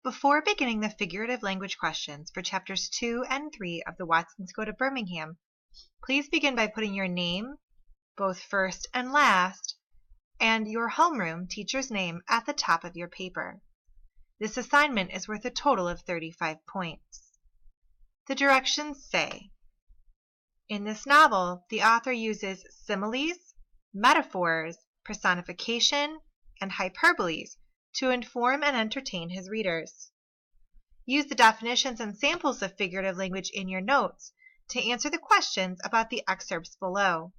Before beginning the figurative language questions for chapters 2 and 3 of the Watsons Go to Birmingham, please begin by putting your name, both first and last, and your homeroom teacher's name at the top of your paper. This assignment is worth a total of 35 points. The directions say, in this novel, the author uses similes, metaphors, personification, and hyperboles to inform and entertain his readers. Use the definitions and samples of figurative language in your notes to answer the questions about the excerpts below.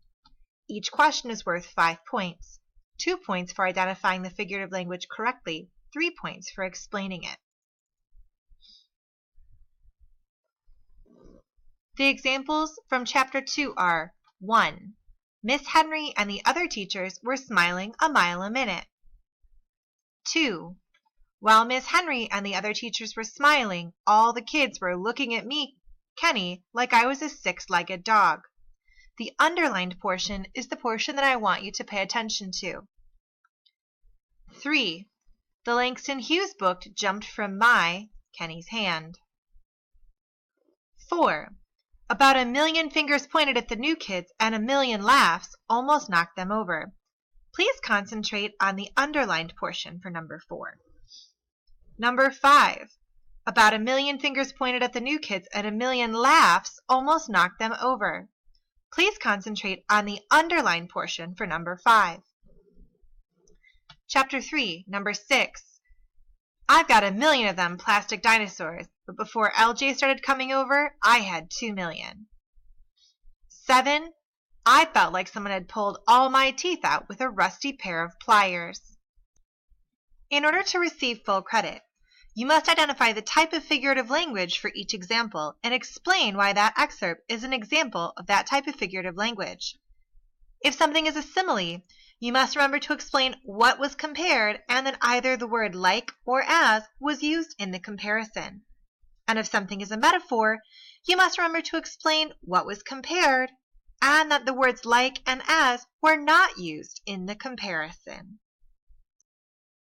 Each question is worth 5 points, 2 points for identifying the figurative language correctly, 3 points for explaining it. The examples from Chapter 2 are 1. Miss Henry and the other teachers were smiling a mile a minute. 2. While Miss Henry and the other teachers were smiling, all the kids were looking at me, Kenny, like I was a six-legged dog. The underlined portion is the portion that I want you to pay attention to. 3. The Langston Hughes book jumped from my, Kenny's hand. 4. About a million fingers pointed at the new kids and a million laughs almost knocked them over. Please concentrate on the underlined portion for number 4. Number 5. About a million fingers pointed at the new kids and a million laughs almost knocked them over. Please concentrate on the underlined portion for number 5. Chapter 3, number 6. I've got a million of them plastic dinosaurs, but before LJ started coming over, I had 2 million. 7. I felt like someone had pulled all my teeth out with a rusty pair of pliers. In order to receive full credit, you must identify the type of figurative language for each example and explain why that excerpt is an example of that type of figurative language. If something is a simile, you must remember to explain what was compared and that either the word like or as was used in the comparison. And if something is a metaphor, you must remember to explain what was compared and that the words like and as were not used in the comparison.